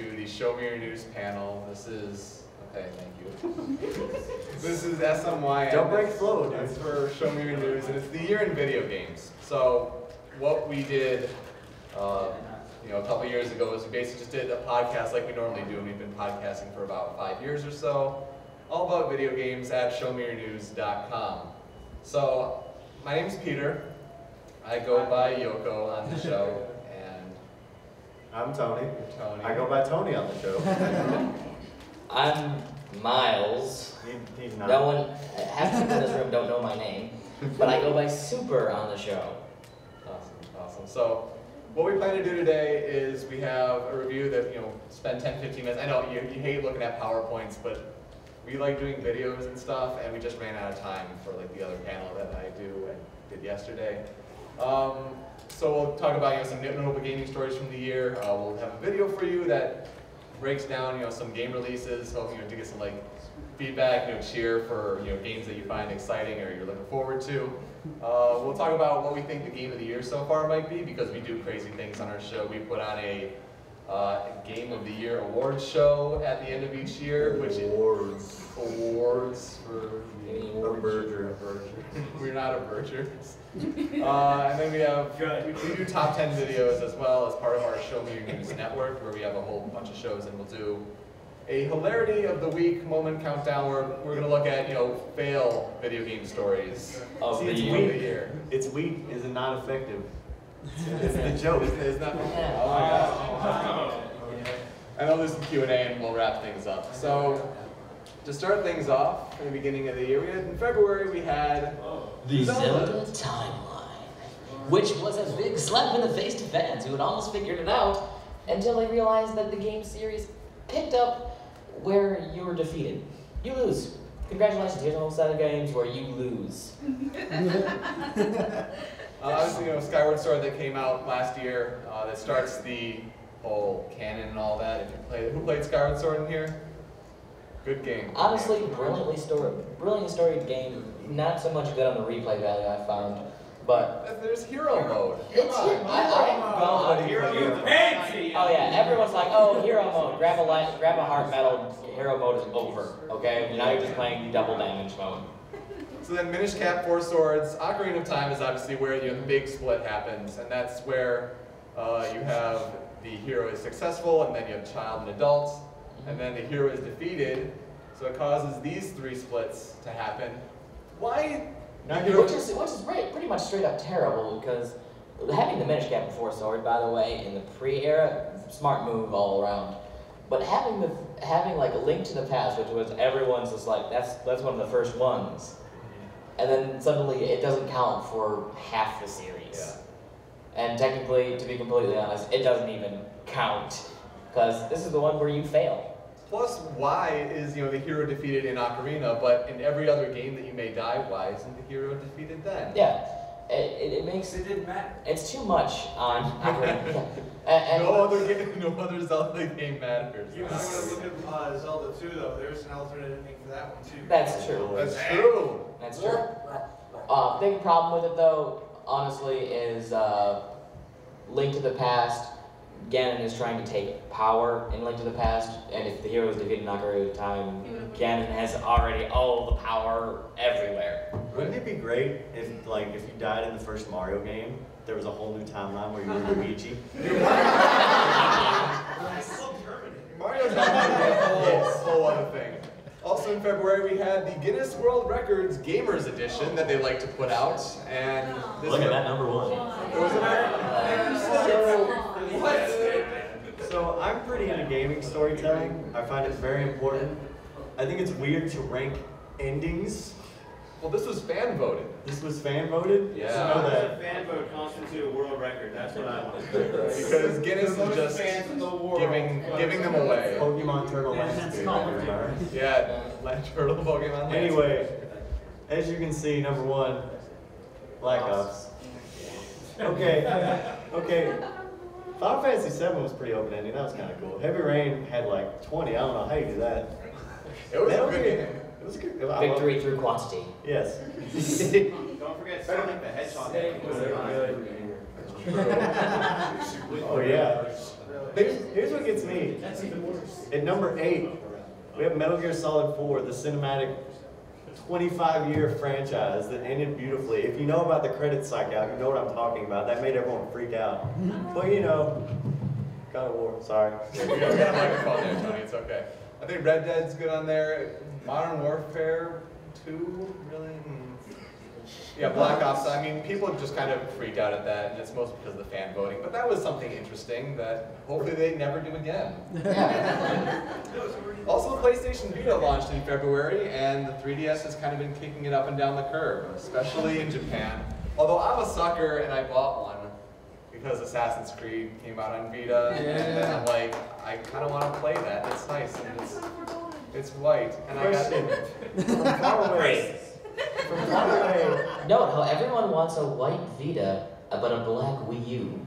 to the Show Me Your News panel. This is, okay, thank you. This is SMY. Don't break flow, dude. That's for Show Me Your News, and it's the year in video games. So what we did, a couple years ago is we basically just did a podcast like we normally do, and we've been podcasting for about 5 years or so, all about video games at showmeyournews.com. So my name's Peter. I go by Yoko on the show, and I'm Tony. Tony. I go by Tony on the show. I'm Miles. He's not. No one, half the people in this room don't know my name, but I go by Super on the show. Awesome. So what we plan to do today is we have a review that, spend 10, 15 minutes. I know you hate looking at PowerPoints, but we like doing videos and stuff, and we just ran out of time for like the other panel that I did yesterday. So we'll talk about some notable gaming stories from the year. We'll have a video for you that breaks down some game releases, so to get some feedback, cheer for games that you find exciting or you're looking forward to. We'll talk about what we think the game of the year so far might be, because we do crazy things on our show. We put on a Game of the Year awards show at the end of each year, which awards for A verger. We're not a verger. And then we do top 10 videos as well as part of our Show Me Your News network, where we have a whole bunch of shows, and we'll do a hilarity of the week moment countdown where we're going to look at fail video game stories Of the year. It's weak. Is it not effective? It's the joke. It's not. Oh my gosh. I know there's some Q&A, and we'll wrap things up. So to start things off, in the beginning of the year, in February we had The Zelda Timeline, which was a big slap in the face to fans who had almost figured it out until they realized that the game series picked up where you were defeated. You lose. Congratulations, here's a whole set of games where you lose. Obviously, Skyward Sword that came out last year that starts the whole canon and all that. Who played Skyward Sword in here? Good game. Honestly, brilliantly storied game. Not so much good on the replay value I found, but there's hero mode. it's Oh yeah, everyone's like, oh, hero mode. Grab a heart medal. Hero mode is over. Okay, now you're just playing double damage mode. So then Minish Cap, Four Swords, Ocarina of Time is obviously where the big split happens, and that's where you have the hero is successful, and then you have child and adult, and then the hero is defeated. So it causes these three splits to happen. Why? Which is pretty much straight up terrible, because having the Minish Cap and Four Sword, by the way, in the pre-era, smart move all around. But having like a Link to the Past, which was everyone's just like that's one of the first ones. And then suddenly it doesn't count for half the series. Yeah. And technically, to be completely honest, it doesn't even count, because this is the one where you fail. Plus, why is the hero defeated in Ocarina, but in every other game that you may die, why isn't the hero defeated then? Yeah, it makes It didn't matter. it's too much on Ocarina. And no other Zelda game matters. You might want to look at Zelda 2, though. There's an alternate ending for that one, too. That's true. That's true. That's true. Big problem with it, though, honestly, is Link to the Past. Ganon is trying to take power in Link to the Past, and if the hero is defeated in Ocarina of Time, Ganon has already all the power everywhere. Wouldn't it be great if you died in the first Mario game, there was a whole new timeline where you were Luigi? Mario's not a whole other thing. Also in February we had the Guinness World Records Gamers Edition that they like to put out, and this Look at that #1. So I'm pretty into gaming storytelling. I find it very important. I think it's weird to rank endings. Well, this was fan voted. This was fan voted? Yeah. So know that. Fan vote constitute a world record. That's what I want. Because Guinness is just giving them away. Pokemon Turtle Landscape. Yeah, Land Turtle Pokemon. Anyway, as you can see, #1, Black Ops. Okay. Final Fantasy VII was pretty open-ended. That was kind of cool. Heavy Rain had like 20. I don't know how you do that. It was a good game. It was good. Victory through quantity. Yes. Don't forget Sonic the Hedgehog. Oh yeah. Here's what gets me. At number 8, we have Metal Gear Solid 4, the cinematic 25-year franchise that ended beautifully. If you know about the credits psych out, you know what I'm talking about. That made everyone freak out. But you know, God of War, sorry. We got a microphone there, Tony, it's okay. I think Red Dead's good on there. Modern Warfare 2, really? Yeah, Black Ops, I mean, people just kind of freaked out at that, and it's mostly because of the fan voting. But that was something interesting that hopefully they never do again. Also, the PlayStation Vita launched in February, and the 3DS has kind of been kicking it up and down the curve, especially in Japan. Although I'm a sucker, and I bought one because Assassin's Creed came out on Vita, and then I'm like, I kind of want to play that. It's nice, and it's white, and I got it From far away. From far away. Note how everyone wants a white Vita, but a black Wii U.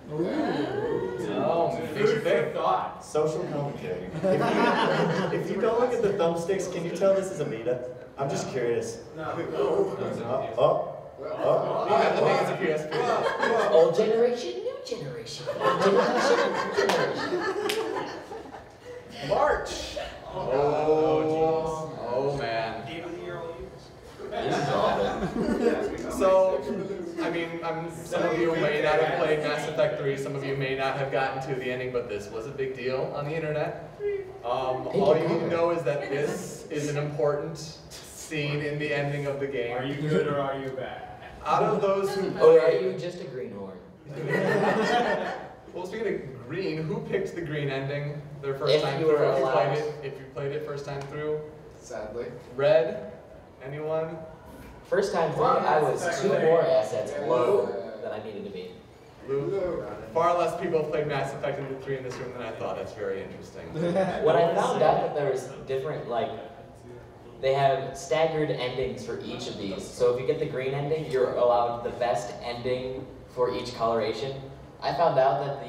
Oh, makes you think. Social commentary. If you don't look at the thumbsticks, can you tell this is a Vita? I'm just curious. You got the thing as a PSP. Old generation, new generation. Old generation, new generation. March. Oh man. So, I mean, some of you may not have played Mass Effect 3, some of you may not have gotten to the ending, but this was a big deal on the internet. All you need to know is that this is an important scene in the ending of the game. Are you good or are you bad? Out of those who Or are you just a greenhorn? Well, speaking of green, who picked the green ending their first If time you through? were allowed. If you played it first time through? Sadly. Red? Anyone? First time through, I was 2 more assets lower than I needed to be. Blue? Far less people have played Mass Effect 3 in this room than I thought. That's very interesting. When I found out that there was different, like, they have staggered endings for each of these. So if you get the green ending, you're allowed the best ending for each coloration. I found out that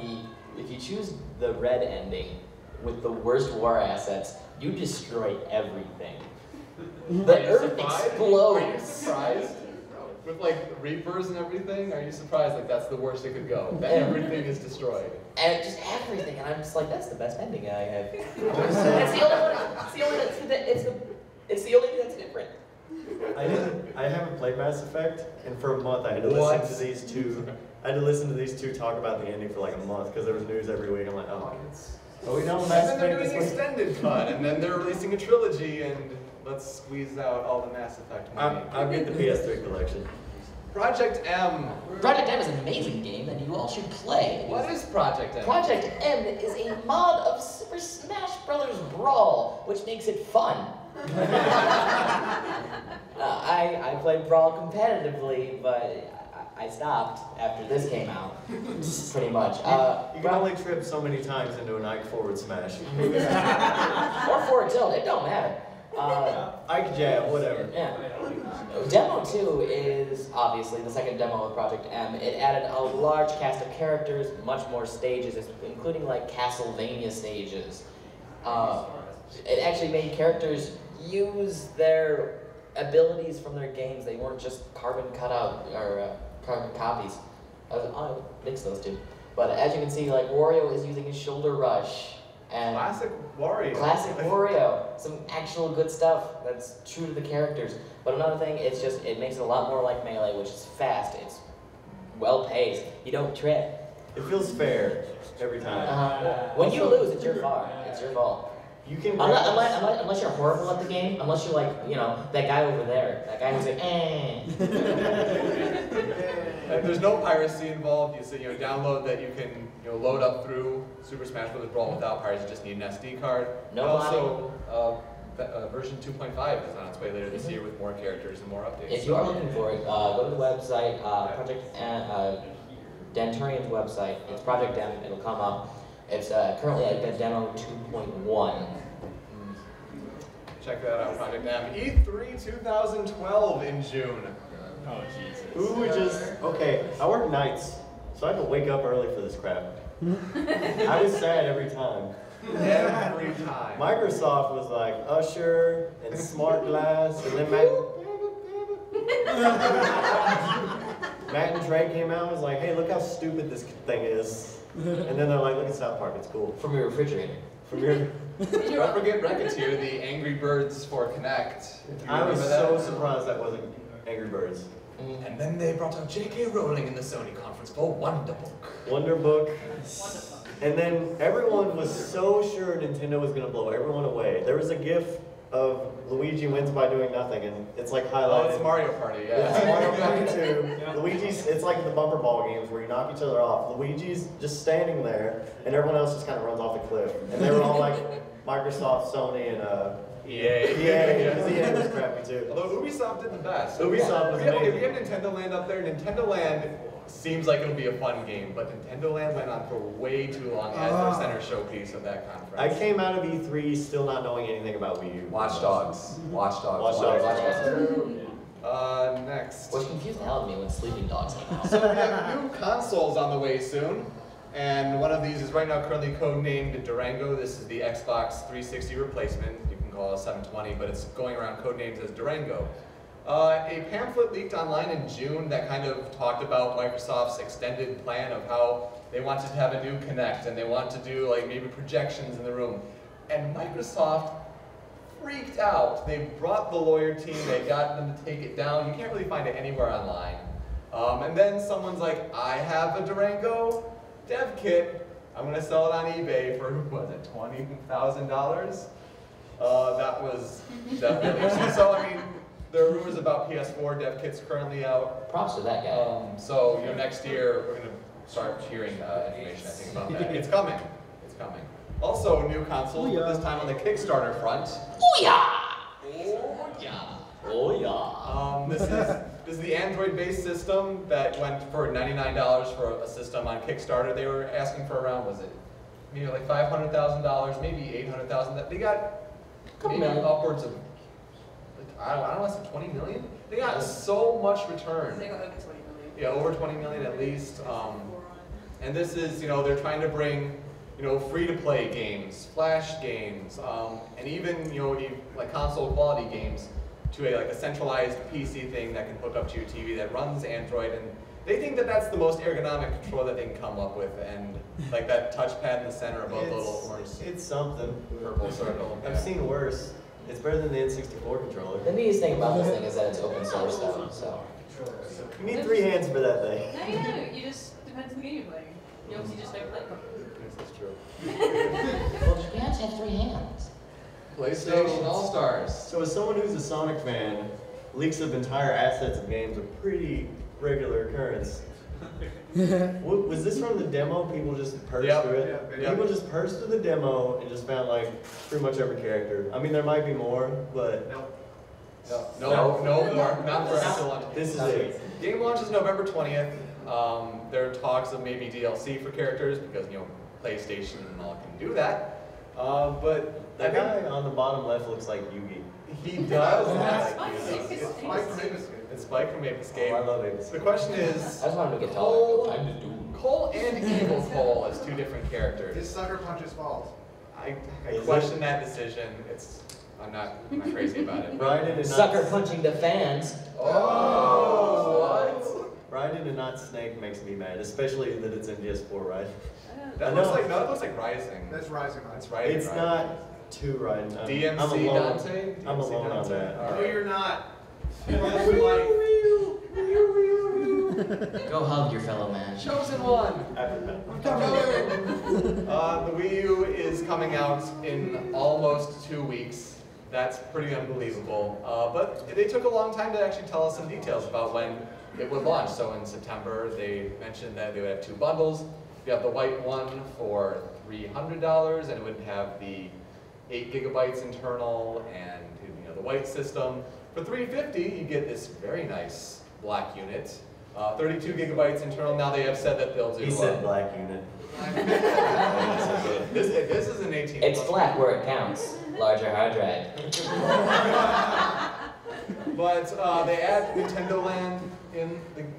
if you choose the red ending with the worst war assets, you destroy everything. The earth Are you explodes. surprised? With like Reapers and everything? Are you surprised like that's the worst it could go? That everything is destroyed. And just everything, and I'm just like, that's the best ending I have. It's the only one. It's the only thing that's different. I haven't played Mass Effect, and for a month I had to listen to these two. I had to listen to these two talk about the ending for like a month because there was news every week. I'm like, oh, we know And Mass then they're Effect doing this week. extended cut, and then they're releasing a trilogy, and let's squeeze out all the Mass Effect money. I'll get the PS3 collection. Project M. Project M is an amazing game that you all should play. What is Project M? Project M is a mod of Super Smash Bros. Brawl, which makes it fun. I played Brawl competitively, but I stopped after this came out, pretty much. You can only trip so many times into an Ike forward smash. Or forward tilt, it don't matter. Ike jab, whatever. Yeah. Demo 2 is obviously the second demo of Project M. It added a large cast of characters, much more stages, including like Castlevania stages. It actually made characters use their abilities from their games. They weren't just carbon cutout or carbon copies. I'll mix those two. But as you can see, like Wario is using his shoulder rush. And Classic Wario. Classic Wario. Some actual good stuff that's true to the characters. But another thing, it makes it a lot more like Melee, which is fast. It's well paced. You don't trip. It feels fair every time. When you lose, it's your fault. It's your fault. You can Unless you're horrible at the game, unless you're like, that guy over there. That guy who's like, And there's no piracy involved. You say, download that you can, load up through Super Smash Bros. Brawl without piracy. You just need an SD card. No And also, version 2.5 is on its way later this year with more characters and more updates. If you are looking for it, go to the website, Denturian's website. It's Project M. It'll come up. It's currently at demo 2.1. Check that out, Project M. E3 2012 in June. Oh, Jesus. Who would okay, I work nights, so I had to wake up early for this crap. I was sad every time. Every time. Microsoft was like Usher and Smart Glass, and then Matt and Trey came out and was like, hey, look how stupid this thing is. And then they're like, look at South Park, it's cool. From your refrigerator. From your, Don't forget Racketeer, the Angry Birds for Connect. If you I was remember so surprised that wasn't Angry Birds. And then they brought out J.K. Rowling in the Sony conference for Wonder Book. Wonder Book. And then everyone was so sure Nintendo was gonna blow everyone away. There was a GIF of Luigi wins by doing nothing, and it's like highlighted. Oh, it's Mario Party, yeah. It's Mario Party 2. Luigi's, it's like the bumper ball games where you knock each other off. Luigi's just standing there, and everyone else just kind of runs off the cliff. And they were all like Microsoft, Sony, and EA. EA, because EA was crappy too. Although Ubisoft did the best. Ubisoft was we have amazing. Nintendo Land up there. Nintendo Land seems like it'll be a fun game, but Nintendo Land went on for way too long as their center showpiece of that conference. I came out of E3 still not knowing anything about Wii U. Watch Dogs. Watch Dogs. Next. What confused the hell out of me when Sleeping Dogs came out. So we have new consoles on the way soon, and one of these is right now currently codenamed Durango. This is the Xbox 360 replacement. You can call it 720, but it's going around codenamed as Durango. A pamphlet leaked online in June that kind of talked about Microsoft's extended plan of how they wanted to have a new Kinect and they want to do like maybe projections in the room. And Microsoft freaked out. They brought the lawyer team, they got them to take it down. You can't really find it anywhere online. And then someone's like, I have a Durango dev kit. I'm gonna sell it on eBay for, what was it, $20,000? That was definitely, so I mean, there are rumors about PS4 dev kits currently out. Props to that guy. So next year we're gonna start hearing information, I think, about that. It's coming. It's coming. Also, new consoles, but this time on the Kickstarter front. Oh yeah! Oh yeah! Oh yeah! This is the Android-based system that went for $99 for a system on Kickstarter. They were asking for around, was it maybe like $500,000, maybe $800,000? They got maybe upwards of, I don't want to say 20 million. They got so much return. They got over 20 million. Yeah, over 20 million at least. And this is, they're trying to bring, free-to-play games, flash games, and even, like console quality games to a centralized PC thing that can hook up to your TV that runs Android. And they think that that's the most ergonomic control that they can come up with, and like that touchpad in the center above the little orange It's something. purple circle. I've seen worse. It's better than the N64 controller. The neatest thing about this thing is that it's open source though, so. You need 3 hands for that thing. No, you don't. You just depends on the game you're playing. You obviously just don't play them. This is true. Well, Japan's have 3 hands. PlayStation All-Stars. So as someone who's a Sonic fan, leaks of entire assets of games are pretty regular occurrence. Was this from the demo? People just pursed through it? Yep. People just pursed through the demo and just found like pretty much every character. I mean, there might be more, but No more. Not for actual launch. this is it. Game launches November 20th. There are talks of maybe DLC for characters because PlayStation and all can do that. But That guy on the bottom left looks like Yugi. he does. It's Spike from Ape Escape. It's Spike from Ape Escape. Oh, I love it. The question is, I just wanted to get taller. I'm just doing. Cole and Evil Cole as 2 different His characters. sucker punches balls. I Is question that decision. I'm not crazy about it. Raiden and Sucker not, punching the fans. Oh, Raiden and not Snake makes me mad, especially that it's in PS4, right? what? That I looks know. like it looks like Rising. That's Rising Man. That's Rising. It's not too Raiden. I'm DMC alone. Dante. I'm DMC alone on Dante. that. All No, right. you're not. Go hug your fellow man. Chosen one. After that. The Wii U is coming out in almost 2 weeks. That's pretty unbelievable. But they took a long time to actually tell us some details about when it would launch. So in September, they mentioned that they would have 2 bundles. You have the white one for $300, and it would have the 8 gigabytes internal and the white system. For $350, you get this very nice black unit. 32 gigabytes internal. Now they have said that they'll do. He said black unit. This is an 18. It's flat where it counts. Larger hard drive. But they add Nintendo Land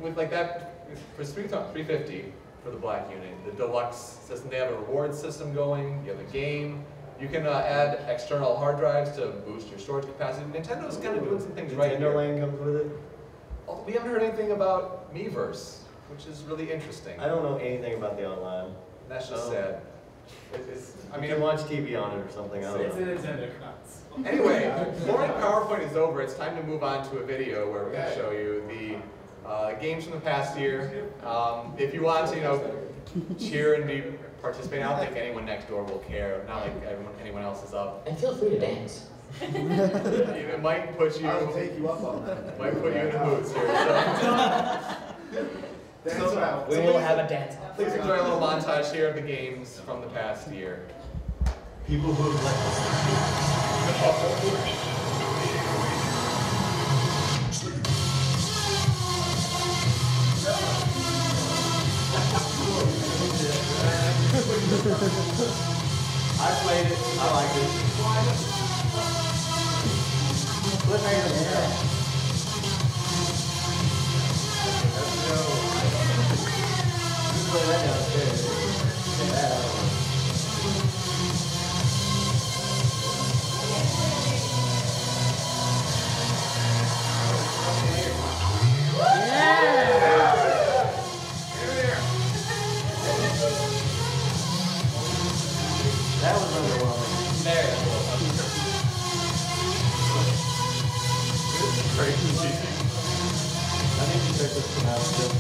with like that for $350 for the black unit. The deluxe system. They have a reward system going. You have a game. You can add external hard drives to boost your storage capacity. Nintendo's kind of doing some things right Nintendo here. Land comes with it. We haven't heard anything about Miiverse, which is really interesting. I don't know anything about the online. that's just sad. I You mean, can watch TV on it or something. I don't It's a know. Nintendo console. anyway, boring PowerPoint is over. It's time to move on to a video where we're going to show you the games from the past year. If you want to, cheer and be participating, I don't think anyone next door will care. Not like anyone else is up. And feel free to dance. It might put you. I'll take you up on that. Might put you in the mood, sir. Dance out. We will have a dance. Please enjoy a little montage here of the games from the past year. People who have left I played it. I liked it. Cliffhanger. Let's go. Just play that downstairs. Get that out. That was underwhelming. Very This is crazy. I need to check this one out still.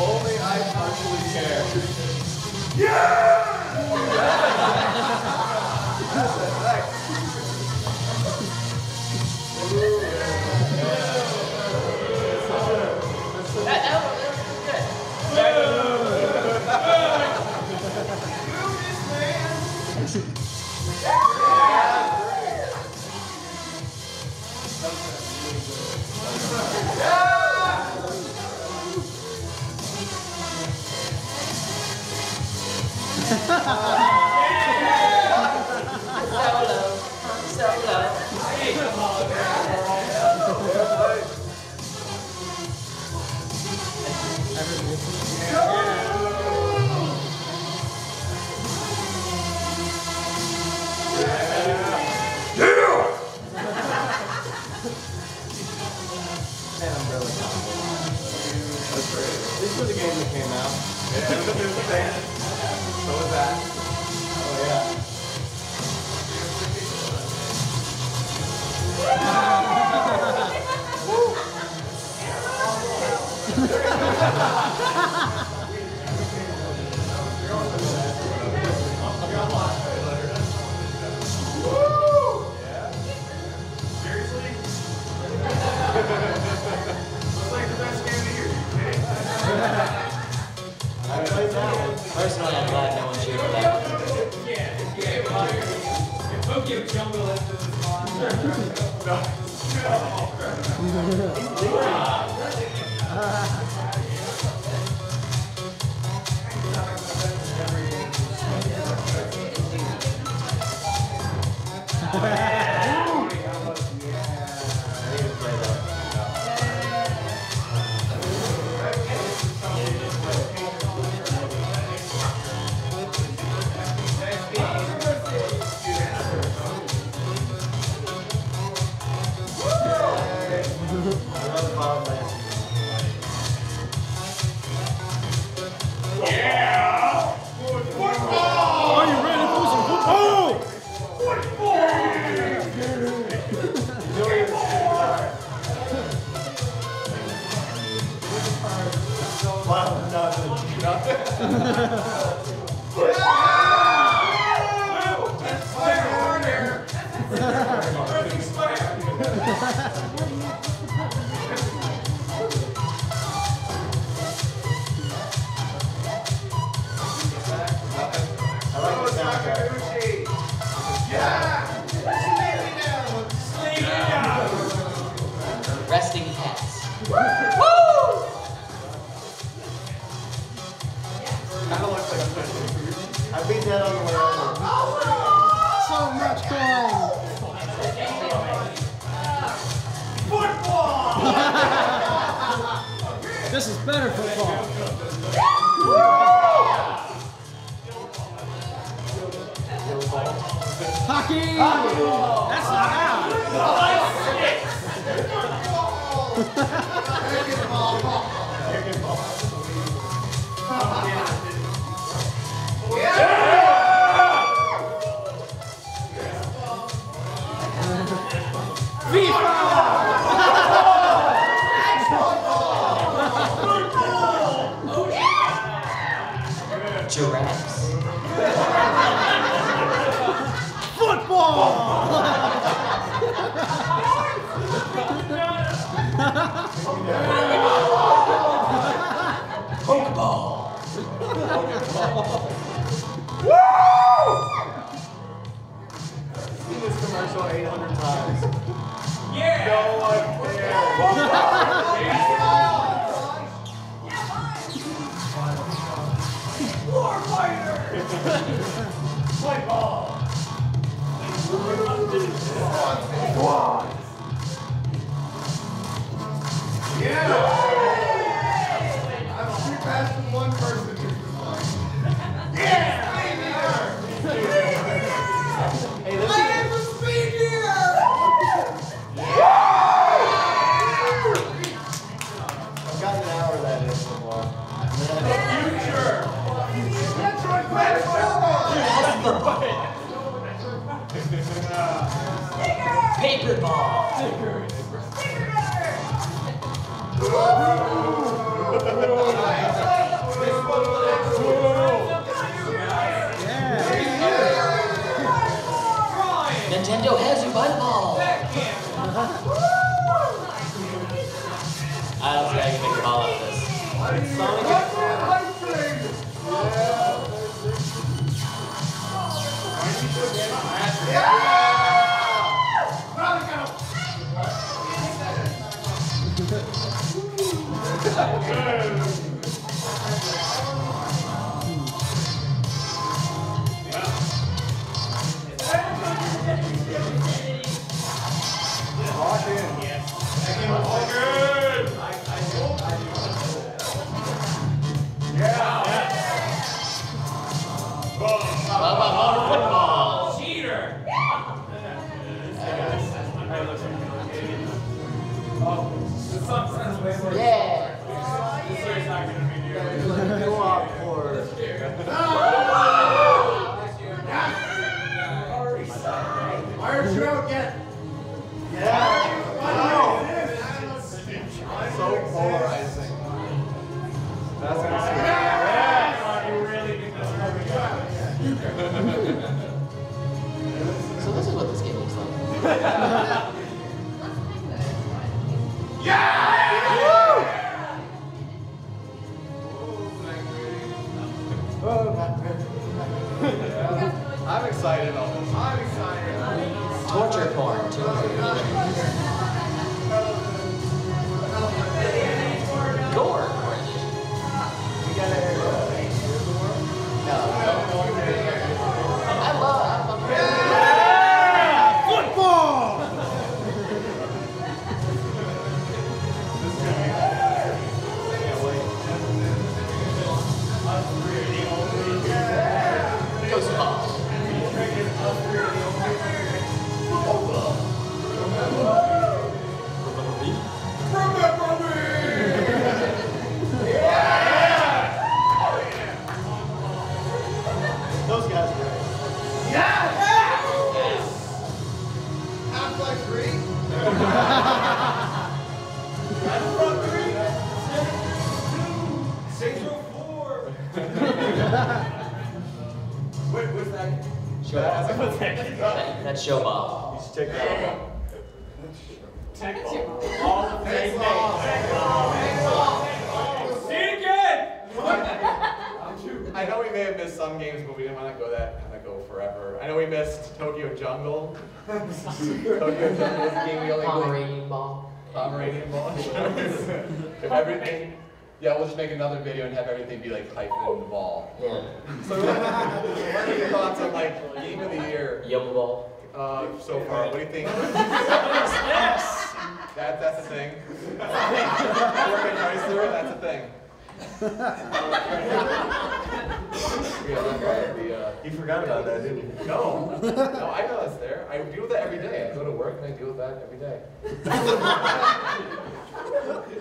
Only I personally care. These were the games that came out. Yeah, it was a thing. So was that. Oh yeah. Seriously? Looks like the best game of the year. I played that one. Personally, I'm glad no one cheered for that. Tokyo Jungle after this I need to play that. I love Final Fantasy. Are you ready for some football? Wow, nothing. I like the soundtrack. Resting cats. Kind of looks like a fish. I beat that on the way over. So much coin. This is better football. Hockey. That's not out. Here Giraffes. Pokeball. Seen this commercial 800 times. Yeah! No one cares. Play ball! I'm too fast with one person here. Hey, this is I've gotten an hour of that in so far. Paper ball. Nintendo has you by the ball. I don't think I can make a ball out of this. Sonic Football. Cheater! Yeah. Why aren't you out yet? So polarizing. That's gonna So this is what this game looks like. I'm excited about this. I'm excited. Torture porn too. Gore. Those guys are great. Half-Life 3? Wait, what's that? That's show ball. You should check that out. I know we may have missed some games, but we didn't want to go forever. I know we missed Tokyo Jungle. Tokyo Jungle is a game we only Pomeranian ball. Pomeranian ball. If everything, yeah, we'll just make another video and have everything be like hyphen in the ball. Yeah. So what are your thoughts on like game of the year Youmacon ball. so far? What do you think? That's a thing. Working Chrysler, that's a thing. You forgot about that, didn't you? No, I know that's there. I deal with that every day. I go to work and I deal with that every day.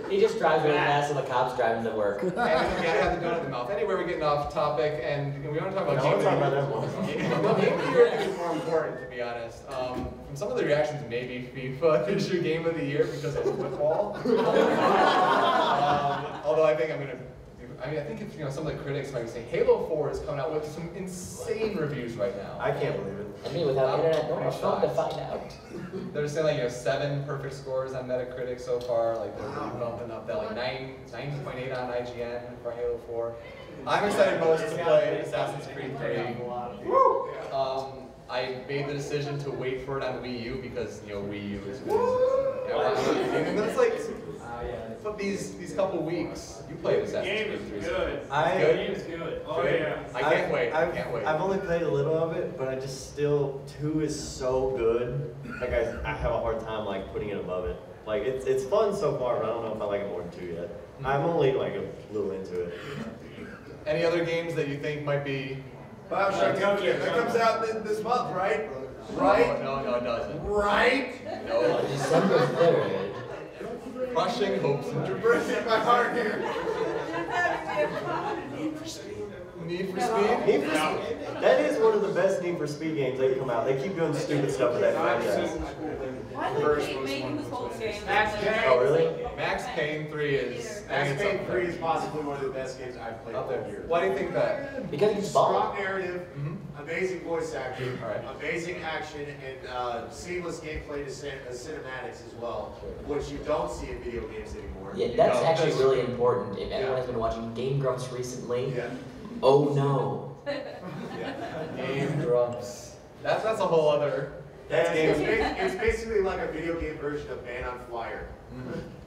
He just drives really fast and the cops drive him to work. And I have the donut in the mouth. Anyway, we're getting off topic, and we want to talk about No, game we're of talking the about year. Well, game of the year is more important, to be honest. From some of the reactions, maybe FIFA is your game of the year because of football. Although I think I'm going to I mean, I think if some of the critics might be saying Halo 4 is coming out with some insane reviews right now. I can't believe it. I mean, without internet, no pretty more fun to shocked. find out. They're saying like 7 perfect scores on Metacritic so far. Like they're bumping up that like 90.8 on IGN for Halo 4. I'm excited most to play Assassin's Creed 3. I made the decision to wait for it on Wii U because Wii U is and then it's like, but these couple weeks, you played Assassin's Creed 3. Good. I- Game is good. Oh yeah. I can't wait. I can't wait. I've only played a little of it, but I just still 2 is so good. Like I have a hard time like putting it above it. Like it's fun so far, but I don't know if I like it more than 2 yet. I'm only like a little into it. Any other games that you think might be? Bioshock Infinite. That comes out this month, right? Right? No, it doesn't. Right? No. December 3rd. Crushing hopes and You're dreams. breaking my heart here. Need for Speed? Need for Speed? That is one of the best Need for Speed games that come out. They keep doing stupid stuff with that franchise. Why would they make this whole game? Max Payne. Oh really? Max Payne 3 is. Max Payne 3 is possibly one of the best games I've played Up all there. year. Why do you think that? Because it's Strong fun. narrative, amazing voice acting, Alright. amazing action, and seamless gameplay to cinematics as well, which you don't see in video games anymore. Yeah, that's No, actually that's- really important. If anyone Yeah. has been watching Game Grumps recently, Yeah. oh no. Game Grumps. That's a whole other. That's It's, game. it's basically like a video game version of Man on Fire.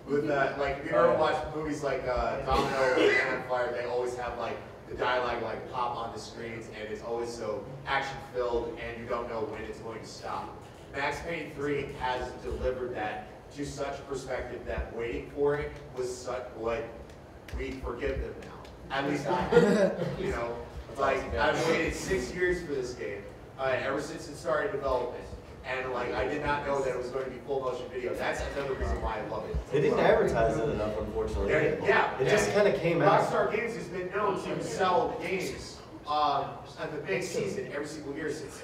With like, if you ever watch movies like Domino or Man on Fire, they always have like the dialogue like pop on the screens, and it's always so action filled, and you don't know when it's going to stop. Max Payne 3 has delivered that to such a perspective that waiting for it was such like we forgive them now. At least I, like I've waited 6 years for this game, ever since it started development. And like I did not know that it was going to be full motion video. That's another reason why I love it. They didn't advertise it enough, unfortunately. Yeah. It just kind of came out. Rockstar Games has been known to sell games on the big season every single year since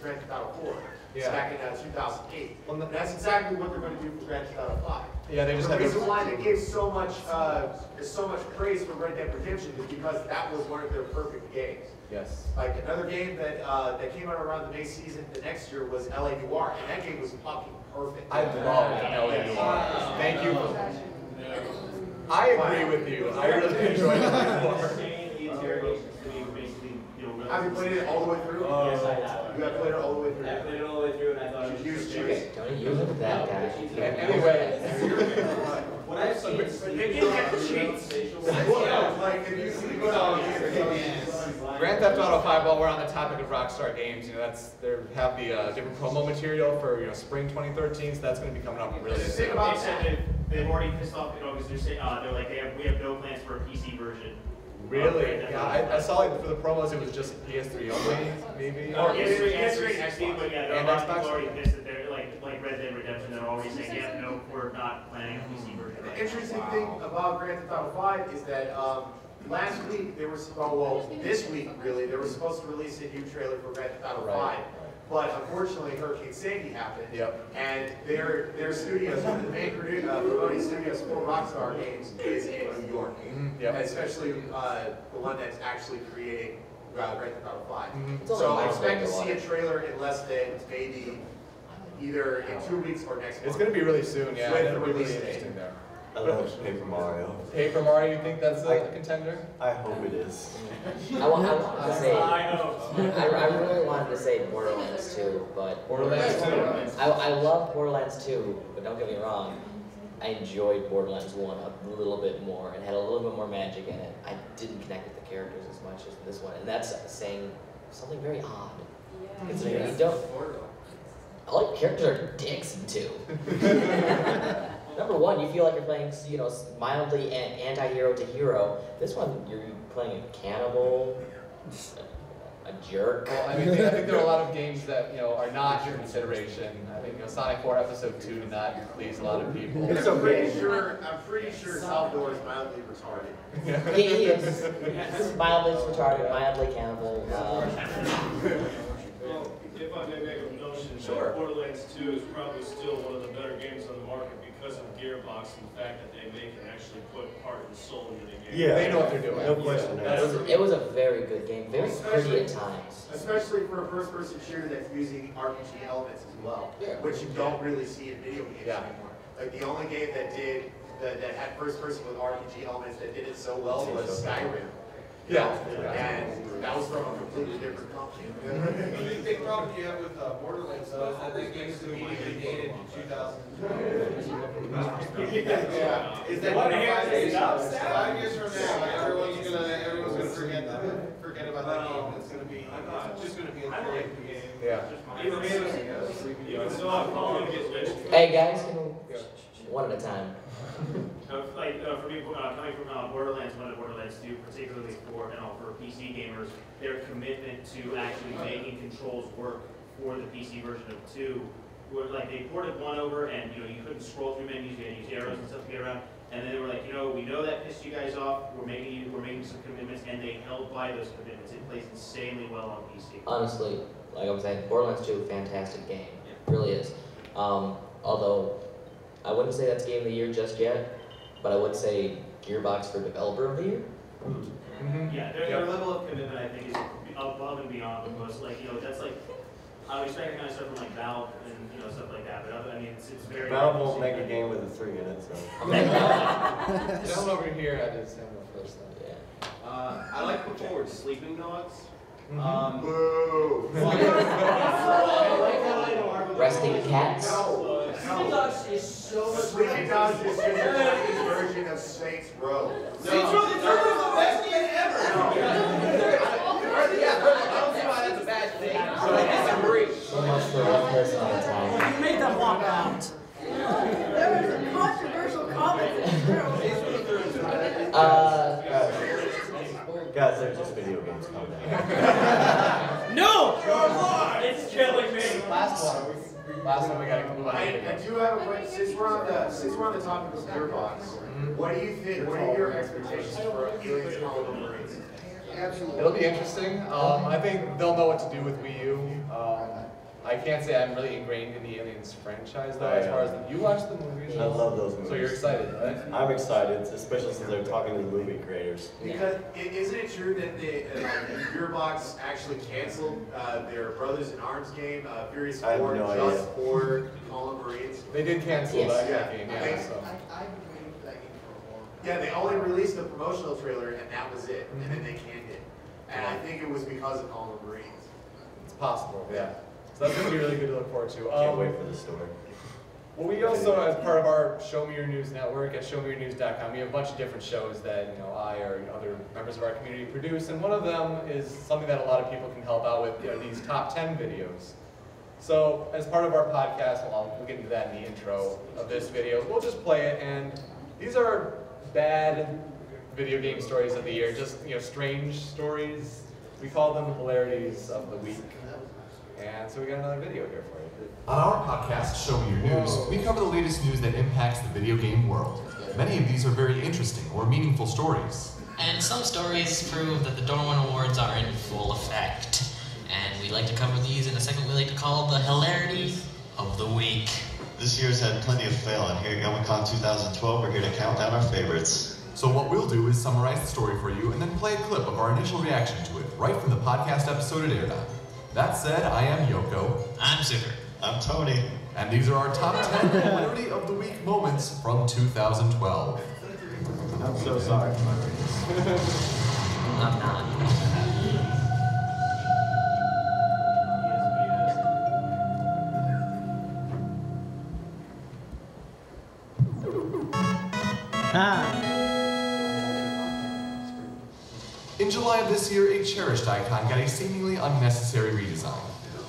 Grand Theft Auto 4. Yeah. Back in 2008. Well, And that's exactly what they're going to do for Grand Theft Auto 5. Yeah, they just The had reason those. why they gave so much praise for Red Dead Redemption is because that was one of their perfect games. Yes. Like another game that came out around the May season the next year was LA Noire, and that game was fucking perfect. I love LA Noire. Thank you. I agree with you. I really enjoyed LA Noire. Have you played it all the way through? Yes, I have. You have played it all the way through? I played it all the way through, and I thought it was Use just cheese. Don't you look at that guy. Anyway, What I've seen is They didn't have the cheats. Like, if you go down here, Grand Theft Auto 5. While we're on the topic of Rockstar Games, they have the different promo material for spring 2013. So that's going to be coming up really Think soon. about They said they've already pissed off, because they're saying, they're like, we have no plans for a PC version. Really? Yeah, I saw like for the promos it was just PS3 only, maybe. PS3, XP, but yeah, there are a And lot of Xbox? people already pissed that they're like Red Dead Redemption. They're already saying, yeah, no, we're not planning a PC version. The interesting thing about Grand Theft Auto 5 is that last week this week really, they were supposed to release a new trailer for Grand Theft Auto 5. Right. But unfortunately, Hurricane Sandy happened. Yep. And their studios, one of the main promoting studios for Rockstar Games is in New York. Yep. Especially the one that's actually creating Grand Theft Auto 5. It's only So a I microwave expect to or see a what? trailer in less than maybe either in 2 weeks or next month. It's going to be really soon, yeah. With It'll the be really release date. interesting there. I love Paper Mario. Paper Mario, you think that's a contender? I hope it is. I wanted to say, I know. I really wanted to say Borderlands 2, but Borderlands 2. I love Borderlands 2, but don't get me wrong, I enjoyed Borderlands 1 a little bit more and had a little bit more magic in it. I didn't connect with the characters as much as this one, and that's saying something very odd. Considering you don't. All your characters are dicks in 2. Number one, you feel like you're playing, mildly anti-hero to hero. This one, you're playing a cannibal, a jerk. Well, I mean, I think there are a lot of games that are not your consideration. I think Sonic 4 Episode 2 did not please a lot of people. I'm pretty sure Salvador is mildly retarded. He is mildly retarded, mildly cannibal. I may make a notion Sure. that Borderlands 2 is probably still one of the better games on the market because of Gearbox and the fact that they make and actually put heart and soul into the game. Yeah, They know what they're doing. No question. It was a very good game, very pretty at times. Especially for a first-person shooter that's using RPG elements as well, which you don't really see in video games anymore. Like the only game that had first-person with RPG elements that did it so well was Skyrim. Yeah. And that was from a completely different company. The big problem you have with Borderlands though is that this game is immediately dated to 2000. Yeah. Is that 5 years from now, everyone's gonna forget about that game. It's gonna be just gonna be a great game. Yeah. Even so, I'm probably gonna get lynched. Hey guys, one at a time. For me, coming from Borderlands 1 to Borderlands 2, particularly for PC gamers, their commitment to actually making controls work for the PC version of 2, where like they ported 1 over, and you couldn't scroll through menus, you had to use arrows and stuff to get around, and then they were like, we know that pissed you guys off, we're making some commitments, and they held by those commitments. It plays insanely well on PC. Honestly, like I'm saying, Borderlands 2, fantastic game. It really is. Although, I wouldn't say that's Game of the Year just yet, but I would say Gearbox for Developer of the Year. Yeah, their level of commitment, I think, is above and beyond most. That's like, I would expect kind of stuff from like Valve and stuff like that. But I mean, it's very. Valve won't make a game with a 3 in it, so. Down over here, I did Sam the first thing. I like the forward Sleeping Dogs. Boo! Resting Cats. Sleeping Dogs is so much Sleeping Dogs is just a Chinese version of Saints Row. Saints Row the Third was the best game ever! I don't see why that's a bad thing. So I disagree. So much for one person at a time. You made them walk out. There was a controversial comment. Guys, they're just video games. Calm down. No! It's killing me. Last one we gotta move on. I do have a question. Since we're on the topic of Gearbox, what do you think? What are your expectations for Aliens Colony Marines? It'll be interesting. I think they'll know what to do with Wii U. I can't say I'm really ingrained in the Aliens franchise though, as far as you watch the movies. I love those movies. So you're excited, right? I'm excited, especially since they're talking to the movie creators. Because isn't it true that Gearbox actually canceled their Brothers in Arms game, Furious 4, I have no idea. just for Colony Marines? They did cancel that game, I think so. Yeah, they only released the promotional trailer and that was it, and then they canned it. And I think it was because of Colony Marines. It's possible, yeah. So that's going to be really good to look forward to. Can't wait for the story. Well, we also, as part of our Show Me Your News network at showmeyournews.com, we have a bunch of different shows that I or other members of our community produce, and one of them is something that a lot of people can help out with, these top 10 videos. So, as part of our podcast, we'll get into that in the intro of this video. We'll just play it, and these are bad video game stories of the year, just strange stories. We call them hilarities of the week. And so we got another video here for you. On our podcast, Show Me Your News, we cover the latest news that impacts the video game world. Many of these are very interesting or meaningful stories. And some stories prove that the Darwin Awards are in full effect. And we like to cover these in a segment we like to call the hilarity of the week. This year's had plenty of fail, and here at Youmacon 2012, we're here to count down our favorites. So what we'll do is summarize the story for you and then play a clip of our initial reaction to it, right from the podcast episode it aired on. That said, I am Yoko. I'm Zucker. I'm Tony. And these are our top 10 hilarity of the week moments from 2012. I'm so sorry for my I'm not. In July of this year, a cherished icon got a seemingly unnecessary redesign.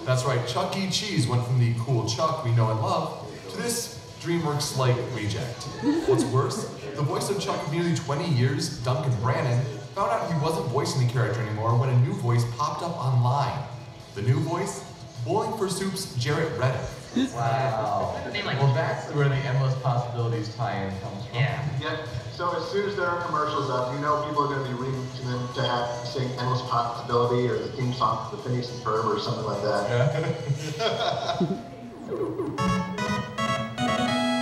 That's right, Chuck E. Cheese went from the cool Chuck we know and love to this DreamWorks-like reject. What's worse, the voice of Chuck of nearly 20 years, Duncan Brannon, found out he wasn't voicing the character anymore when a new voice popped up online. The new voice? Bowling for Soup's Jarrett Reddick. Wow. Well, that's where the Endless Possibilities tie-in comes from. Yeah. Yeah. So as soon as there are commercials up, you know people are going to be reading to them to have sing "Endless Possibility" or the theme song to the Phineas and Ferb or something like that.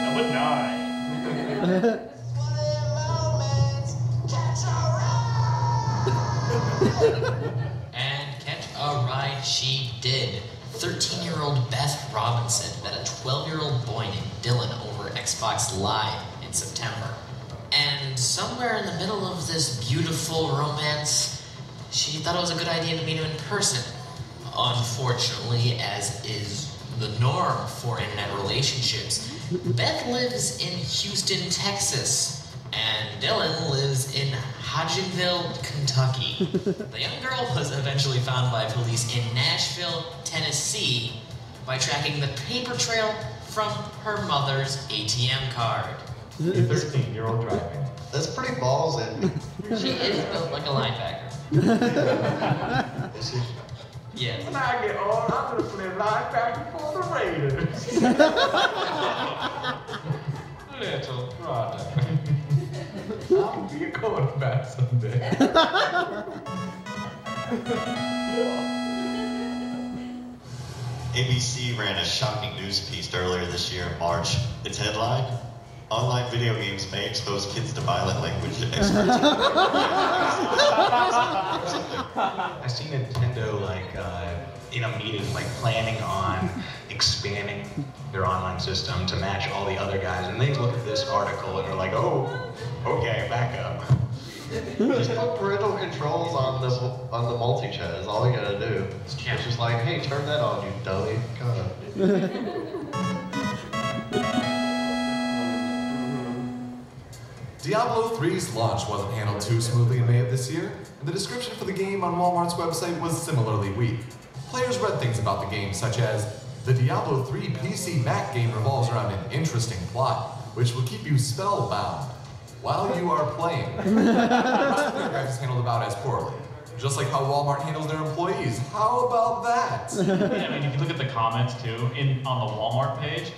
Number 9. And catch a ride she did. 13-year-old Beth Robinson met a 12-year-old boy named Dylan over Xbox Live in September. And somewhere in the middle of this beautiful romance, she thought it was a good idea to meet him in person. Unfortunately, as is the norm for internet relationships, Beth lives in Houston, Texas, and Dylan lives in Hodgenville, Kentucky. The young girl was eventually found by police in Nashville, Tennessee, by tracking the paper trail from her mother's ATM card. A 13-year-old driving. That's pretty ballsy. She is built like a linebacker. Is she? Yes. When I get old, I'm gonna play linebacker for the Raiders. Little brother. I'll be a quarterback someday. ABC ran a shocking news piece earlier this year in March. Its headline: Online video games may expose kids to violent language experts. I see Nintendo in a meeting planning on expanding their online system to match all the other guys, and they look at this article and they're like, "Oh, okay, back up." Just put parental controls on the multi-chat is all you gotta do. It's just like, hey, turn that on, you dummy. God. Diablo 3's launch wasn't handled too smoothly in May of this year, and the description for the game on Walmart's website was similarly weak. Players read things about the game such as, the Diablo 3 PC Mac game revolves around an interesting plot, which will keep you spellbound while you are playing. The paragraph is handled about as poorly. Just like how Walmart handles their employees. How about that? Yeah, I mean, if you look at the comments too, on the Walmart page,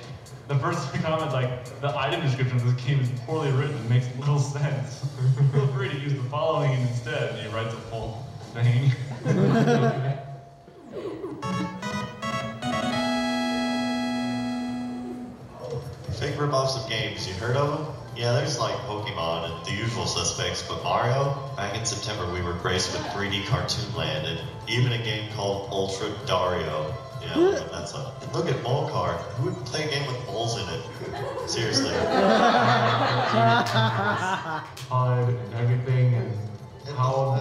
the first comment's like, the item description of this game is poorly written and makes little sense. Feel free to use the following instead. And he writes a full thing. Fake rip-offs of games, you heard of them? Yeah, there's like Pokemon and the usual suspects, but Mario? Back in September, we were graced with 3D Cartoon Land and even a game called Ultra Dario. Yeah, that's a look at Mole Card. Who would play a game with moles in it? Seriously. HUD and everything, and how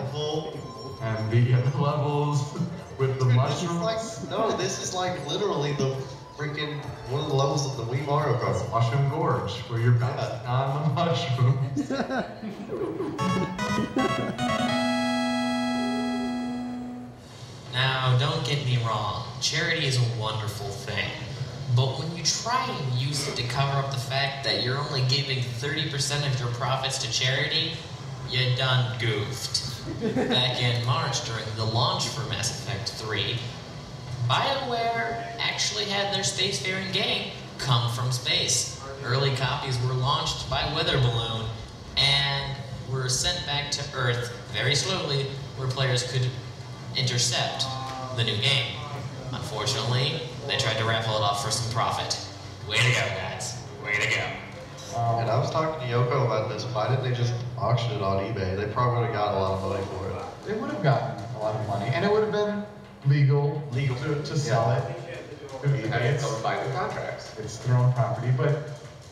and the levels with the mushrooms. No, this is literally the freaking one of the levels of the Wii Mario Kart. Mushroom Gorge, where you're bouncing on the mushrooms. Now, don't get me wrong, charity is a wonderful thing. But when you try and use it to cover up the fact that you're only giving 30% of your profits to charity, you done goofed. Back in March, during the launch for Mass Effect 3, BioWare actually had their spacefaring game come from space. Early copies were launched by weather balloon and were sent back to Earth very slowly, where players could intercept the new game. Unfortunately, they tried to raffle it off for some profit. Way to go, guys. Way to go. And I was talking to Yoko about this. Why didn't they just auction it on eBay? They probably would have gotten a lot of money for it. They would have gotten a lot of money, and it would have been legal to sell it. It's owned by the contracts. It's their own property, but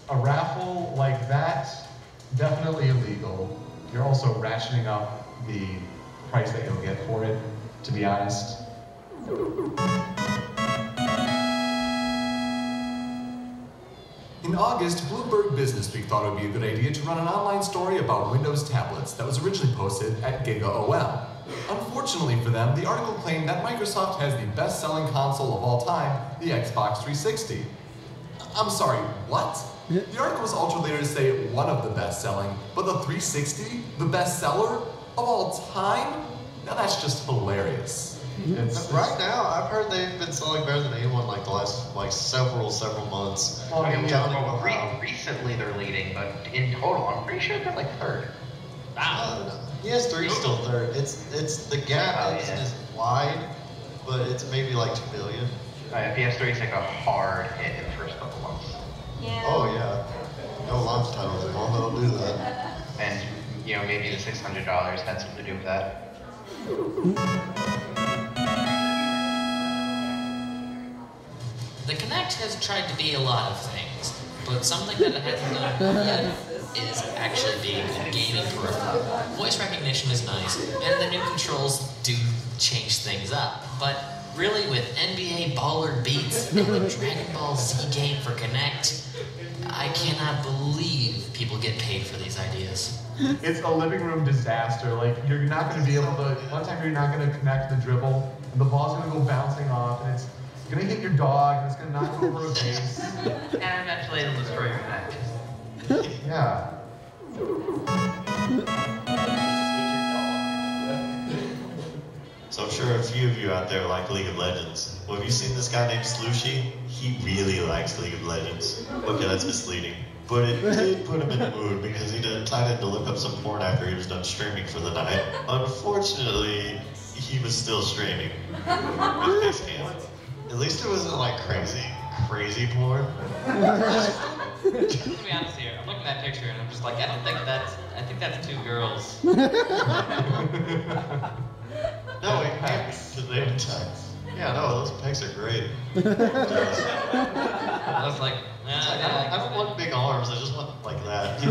a raffle like that, definitely illegal. You're also ratcheting up the price that you'll get for it, to be honest. In August, Bloomberg Businessweek thought it would be a good idea to run an online story about Windows tablets that was originally posted at GigaOM. Unfortunately for them, the article claimed that Microsoft has the best-selling console of all time, the Xbox 360. I'm sorry, what? The article was altered later to say one of the best-selling, but the 360, the best-seller of all time? Now that's just hilarious. Right now, I've heard they've been selling better than anyone like the last several months. I'm counting them out. Recently they're leading, but in total, I'm pretty sure they're like third. PS3 is still third. It's the gap isn't as wide, but it's maybe like 2 million. PS3 is like a hard hit in the first couple months. Yeah. Oh yeah. No launch titles at all that'll do that. And you know, maybe the $600 had something to do with that. The Kinect has tried to be a lot of things, but something that it hasn't done yet is actually being a gaming peripheral. Voice recognition is nice, and the new controls do change things up, but really with NBA Baller Beats and the Dragon Ball Z game for Kinect, I cannot believe people get paid for these ideas. It's a living room disaster. Like, you're not going to be able to, one time you're not going to connect the dribble, and the ball's going to go bouncing off, and it's going to hit your dog, and it's going to knock over a base. And eventually it'll destroy your Kinect. Yeah. So I'm sure a few of you out there like League of Legends. Well, have you seen this guy named Slushy? He really likes League of Legends. Okay, that's misleading. But it did put him in the mood because he decided to look up some porn after he was done streaming for the night. Unfortunately, he was still streaming with face cam. At least it wasn't like crazy porn. I'm gonna be honest here. I'm looking at that picture and I'm just like, I think that's two girls. No, it can't be because they didn't touch. Yeah, no, those pics are great. I was like, I don't want big arms, I just want like that.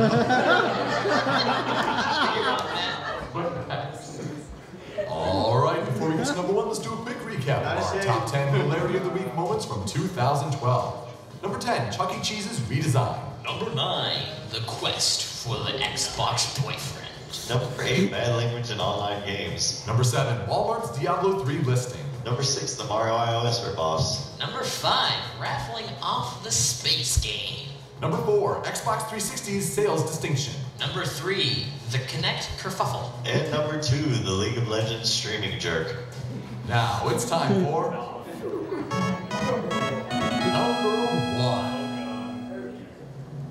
Alright, before we get to number 1, let's do a quick recap of our top 10 Hilarity of the Week moments from 2012. Number 10, Chuck E. Cheese's redesign. Number 9, the quest for the Xbox boyfriend. Number 8, bad language in online games. Number 7, Walmart's Diablo 3 listing. Number 6, the Mario iOS ripoffs. Number 5, raffling off the space game. Number 4, Xbox 360's sales distinction. Number 3, the Kinect kerfuffle. And number 2, the League of Legends streaming jerk. Now it's time for number 1.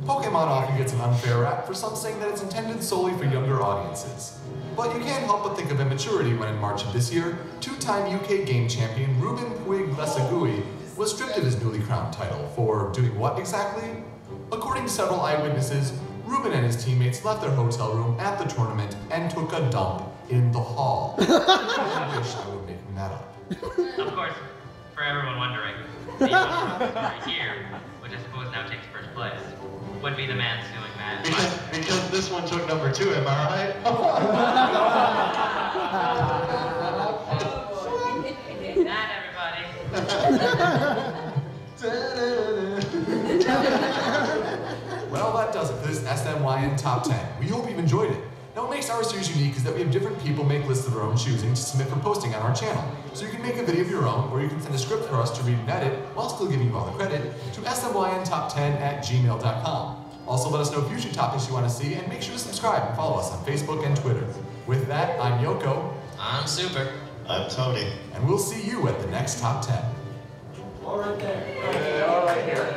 Pokemon often gets an unfair rap for some saying that it's intended solely for younger audiences. But you can't help but think of immaturity when in March of this year, 2-time UK game champion Ruben Puig Lesagui was stripped of his newly crowned title for doing what exactly? According to several eyewitnesses, Ruben and his teammates left their hotel room at the tournament and took a dump in the hall. I wish I were making that up. Of course, for everyone wondering, the right here, which I suppose now takes first place, would be the man suing man. Because this one took number 2, am I right? Not everybody. Well, that does it for this SMYN Top 10. We hope you've enjoyed it. Now, what makes our series unique is that we have different people make lists of their own choosing to submit for posting on our channel. So you can make a video of your own, or you can send a script for us to read and edit, while still giving you all the credit, to smyntop10@gmail.com. Also, let us know future topics you want to see, and make sure to subscribe and follow us on Facebook and Twitter. With that, I'm Yoko. I'm Super. I'm Tony. And we'll see you at the next Top 10. All right there. All right here.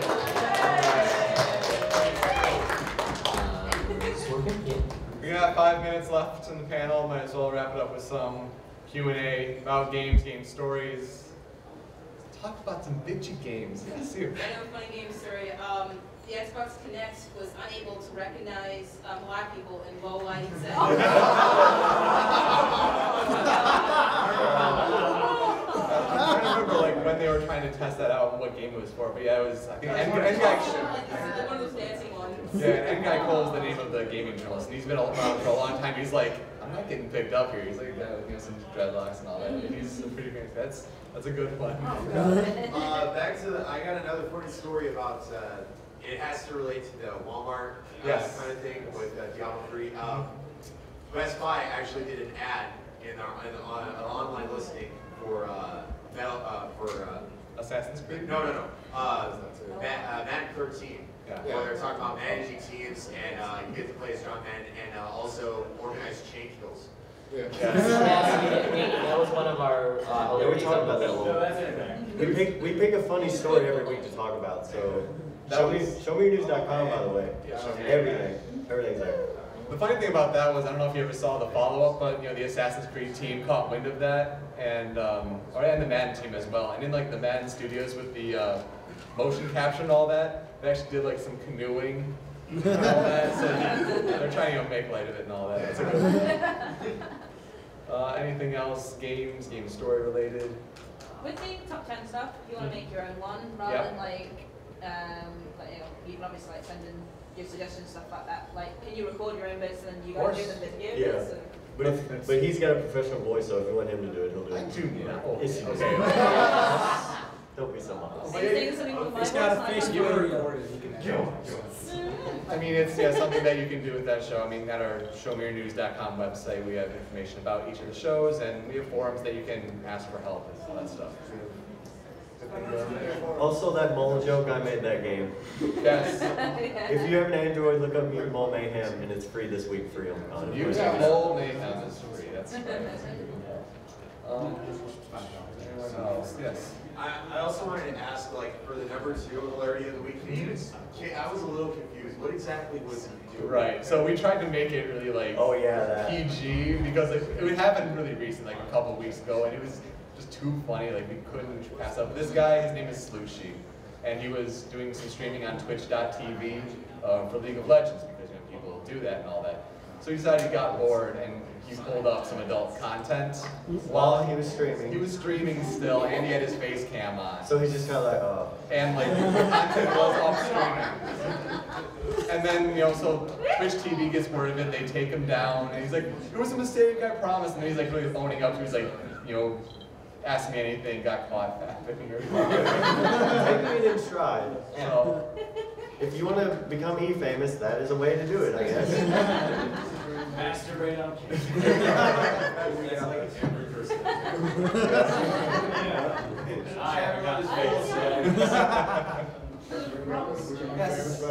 We got 5 minutes left in the panel. Might as well wrap it up with some Q&A about games, game stories. Talk about some bitchy games. Yes, you. I know a funny game story. The Xbox Kinect was unable to recognize black people in low lighting settings. I'm trying to remember like when they were trying to test that out and what game it was for. But yeah, it was, I think, N Guy. One of those dancing ones. Yeah, N Guy Cole is the name of the gaming journalist, and he's been around for a long time. He's like, I'm not getting picked up here. He's like, yeah, you know, some dreadlocks and all that. He's pretty famous. That's a good one. Back to the, I got another funny story about, it has to relate to the Walmart Yes. kind of thing with Diablo 3. Best Buy actually did an ad in an online listing for Assassin's Creed? No. Madden 13. Yeah. Where they're talking about managing teams and you get to play as John Madden and also organized chain kills. That was one of our. Yeah, we talked about that a little. We pick a funny story every week to talk about. So showmeyournews.com, by the way. Everything's there. The funny thing about that was, I don't know if you ever saw the follow-up, but you know, the Assassin's Creed team caught wind of that, and the Madden team as well. And in like the Madden studios with the motion capture and all that, they actually did like some canoeing and all that. So they're trying to make light of it and all that. It's a good one. Anything else? Game story related? With the top 10 stuff, you want to make your own one rather than like you can obviously like send in your suggestions, stuff like that. Like, can you record your own bits and then you guys do them videos? Yeah. So? But he's got a professional voice, so if you want him to do it, he'll do it. I do not. Okay. Don't be so modest. He's got a face for I mean, it's something that you can do with that show. I mean, at our showmeyournews.com website, we have information about each of the shows, and we have forums that you can ask for help and all that stuff. Also, that mole joke, I made that game. Yes. If you have an Android, look up Mute Mole Mayhem, and it's free this week for Youmacon. Use Mole Mayhem is free. That's right. Yes. I also wanted to ask, like, for the number 2 hilarity of the week, I was a little confused. What exactly was he doing? Right. So we tried to make it really like PG because it would happen really recent, like a couple weeks ago, and it was just too funny. Like we couldn't pass up. This guy, his name is Slushy, and he was doing some streaming on Twitch.tv for League of Legends because people do that and all that. So he decided he got bored and he pulled up some adult content while he was streaming. He was streaming still, and he had his face cam on. So he's just kind of like, oh. And like the content was off streaming. And then so Twitch TV gets word of it. They take him down, and he's like, "It was a mistake, I promise." And then he's like really owning up to. He's like, ask me anything. Got caught fapping or Taking it in stride. So, if you want to become E-famous, that is a way to do it, I guess. Masturbate on Yes. So,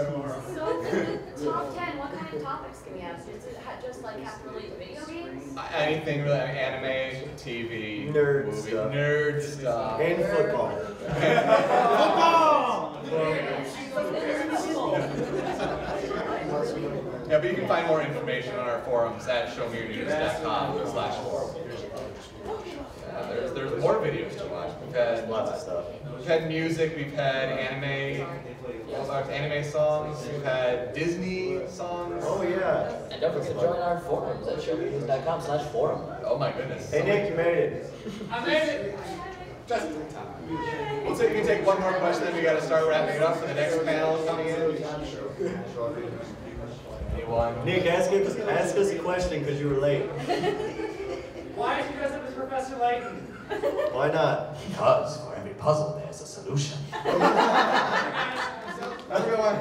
top 10, what kind of topics can we have? Does it just like have to relate to video games? Anything really, anime, TV, nerd movie, stuff. Nerd stuff. And football. Yeah, but you can find more information on our forums at showmeyournews.com/forum. There's more videos to watch. We've had lots of stuff. We've had music. We've had anime songs. We've had Disney songs. Oh yeah. And don't forget to join our forums at showmeyournews.com/forum. Oh my goodness. Hey Nick, you made it. I made it. Just in time. We'll take, you can take one more question, then we got to start wrapping it up for the next panel coming in. Anyone? Nick, ask us a question because you were late. Why did you dress up as Professor Layton? Why not? Because for every puzzle there's a solution. Everyone,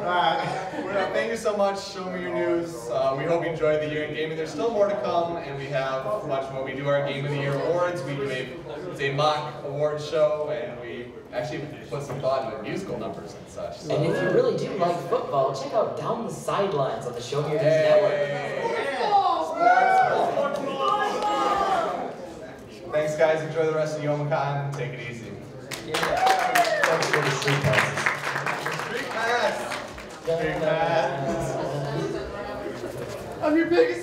thank you so much. Show Me Your News. We hope you enjoyed the year in gaming. There's still more to come, and we have much more. We do our Game of the Year awards. We do it's a mock award show, and we actually put some thought into musical numbers and such. So. And if you really do like football, check out Down the Sidelines on the Show Me Your News Network. Thanks, guys. Enjoy the rest of Youmacon. Take it easy. Thanks for the street passes. Street pass. I'm your biggest